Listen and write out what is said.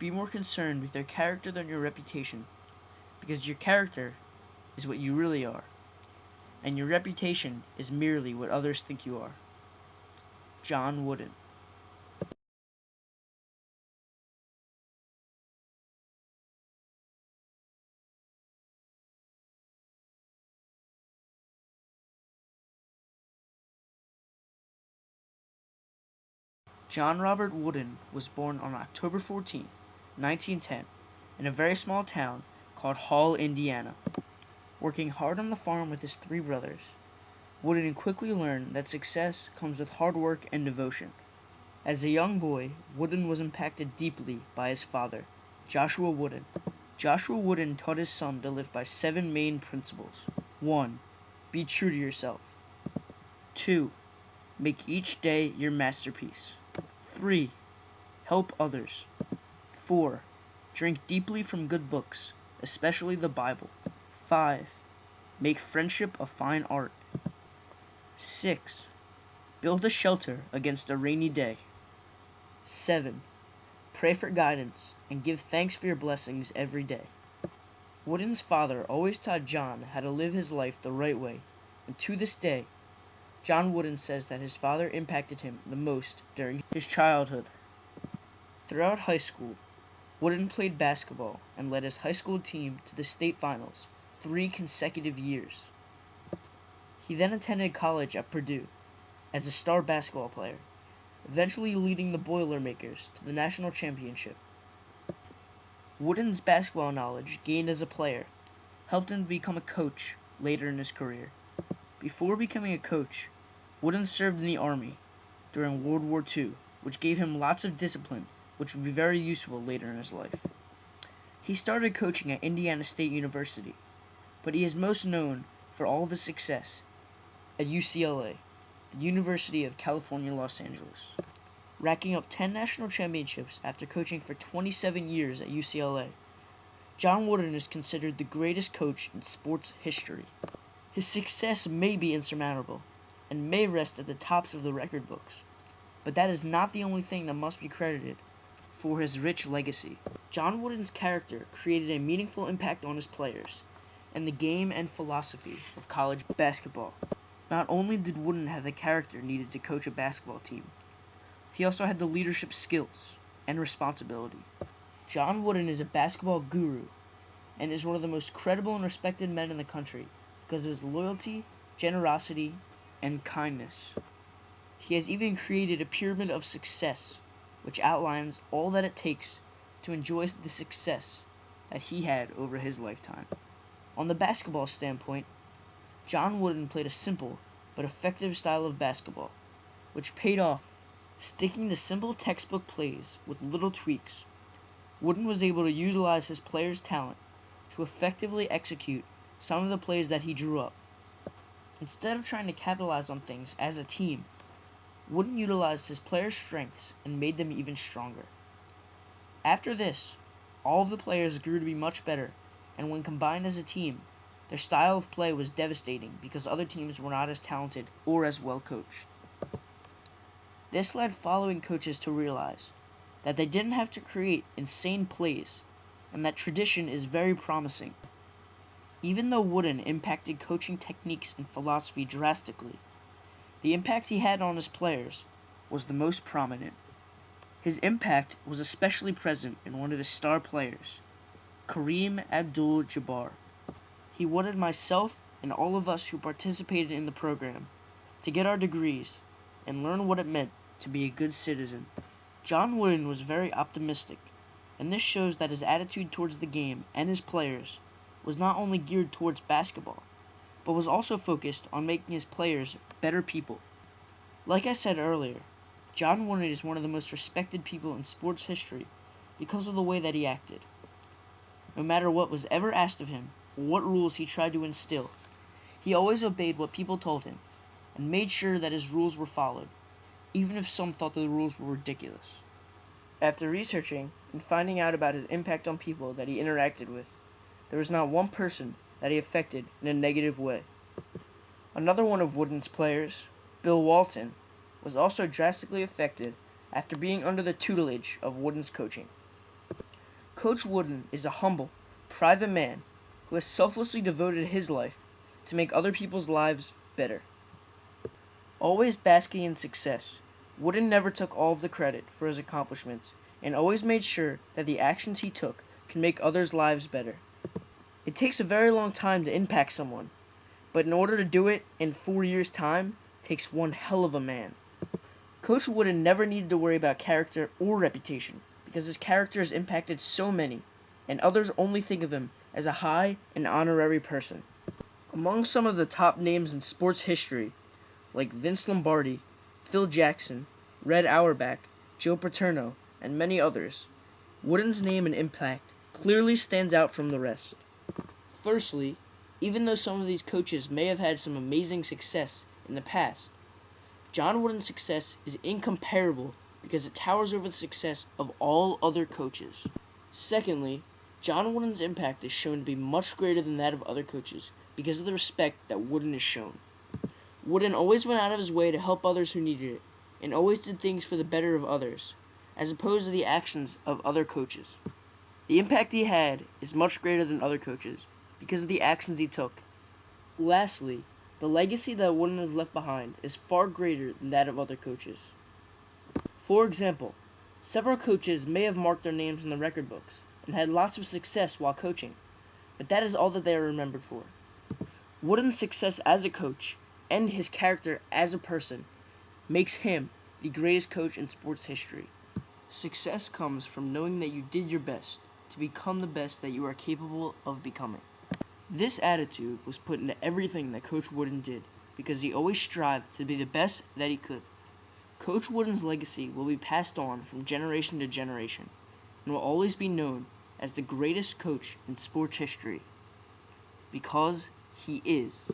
Be more concerned with your character than your reputation, because your character is what you really are, and your reputation is merely what others think you are. John Wooden. John Robert Wooden was born on October 14th, 1910, in a very small town called Hall, Indiana. Working hard on the farm with his three brothers, Wooden quickly learned that success comes with hard work and devotion. As a young boy, Wooden was impacted deeply by his father, Joshua Wooden. Joshua Wooden taught his son to live by 7 main principles. 1. Be true to yourself. 2. Make each day your masterpiece. 3. Help others. 4. Drink deeply from good books, especially the Bible. 5. Make friendship a fine art. 6. Build a shelter against a rainy day. 7. Pray for guidance and give thanks for your blessings every day. Wooden's father always taught John how to live his life the right way, and to this day, John Wooden says that his father impacted him the most during his childhood. Throughout high school, Wooden played basketball and led his high school team to the state finals 3 consecutive years. He then attended college at Purdue as a star basketball player, eventually leading the Boilermakers to the national championship. Wooden's basketball knowledge gained as a player helped him to become a coach later in his career. Before becoming a coach, Wooden served in the Army during World War II, which gave him lots of discipline, which would be very useful later in his life. He started coaching at Indiana State University, but he is most known for all of his success at UCLA, the University of California, Los Angeles, racking up 10 national championships after coaching for 27 years at UCLA. John Wooden is considered the greatest coach in sports history. His success may be insurmountable and may rest at the tops of the record books, but that is not the only thing that must be credited for his rich legacy. John Wooden's character created a meaningful impact on his players and the game and philosophy of college basketball. Not only did Wooden have the character needed to coach a basketball team, he also had the leadership skills and responsibility. John Wooden is a basketball guru and is one of the most credible and respected men in the country because of his loyalty, generosity, and kindness. He has even created a pyramid of success, which outlines all that it takes to enjoy the success that he had over his lifetime. On the basketball standpoint, John Wooden played a simple but effective style of basketball, which paid off. Sticking to simple textbook plays with little tweaks, Wooden was able to utilize his players' talent to effectively execute some of the plays that he drew up. Instead of trying to capitalize on things as a team, Wooden utilized his players' strengths and made them even stronger. After this, all of the players grew to be much better, and when combined as a team, their style of play was devastating because other teams were not as talented or as well coached. This led following coaches to realize that they didn't have to create insane plays, and that tradition is very promising. Even though Wooden impacted coaching techniques and philosophy drastically, the impact he had on his players was the most prominent. His impact was especially present in one of his star players, Kareem Abdul-Jabbar. He wanted myself and all of us who participated in the program to get our degrees and learn what it meant to be a good citizen. John Wooden was very optimistic, and this shows that his attitude towards the game and his players was not only geared towards basketball, but was also focused on making his players better people. Like I said earlier, John Wooden is one of the most respected people in sports history because of the way that he acted. No matter what was ever asked of him, or what rules he tried to instill, he always obeyed what people told him, and made sure that his rules were followed, even if some thought the rules were ridiculous. After researching and finding out about his impact on people that he interacted with, there was not one person that he affected in a negative way. Another one of Wooden's players, Bill Walton, was also drastically affected after being under the tutelage of Wooden's coaching. Coach Wooden is a humble, private man who has selflessly devoted his life to make other people's lives better. Always basking in success, Wooden never took all of the credit for his accomplishments and always made sure that the actions he took can make others' lives better. It takes a very long time to impact someone, but in order to do it in 4 years' time, takes one hell of a man. Coach Wooden never needed to worry about character or reputation because his character has impacted so many, and others only think of him as a high and honorary person. Among some of the top names in sports history, like Vince Lombardi, Phil Jackson, Red Auerbach, Joe Paterno, and many others, Wooden's name and impact clearly stands out from the rest. Firstly, even though some of these coaches may have had some amazing success in the past, John Wooden's success is incomparable because it towers over the success of all other coaches. Secondly, John Wooden's impact is shown to be much greater than that of other coaches because of the respect that Wooden is shown. Wooden always went out of his way to help others who needed it, and always did things for the better of others, as opposed to the actions of other coaches. The impact he had is much greater than other coaches because of the actions he took. Lastly, the legacy that Wooden has left behind is far greater than that of other coaches. For example, several coaches may have marked their names in the record books and had lots of success while coaching, but that is all that they are remembered for. Wooden's success as a coach and his character as a person makes him the greatest coach in sports history. Success comes from knowing that you did your best to become the best that you are capable of becoming. This attitude was put into everything that Coach Wooden did because he always strived to be the best that he could. Coach Wooden's legacy will be passed on from generation to generation and will always be known as the greatest coach in sports history because he is.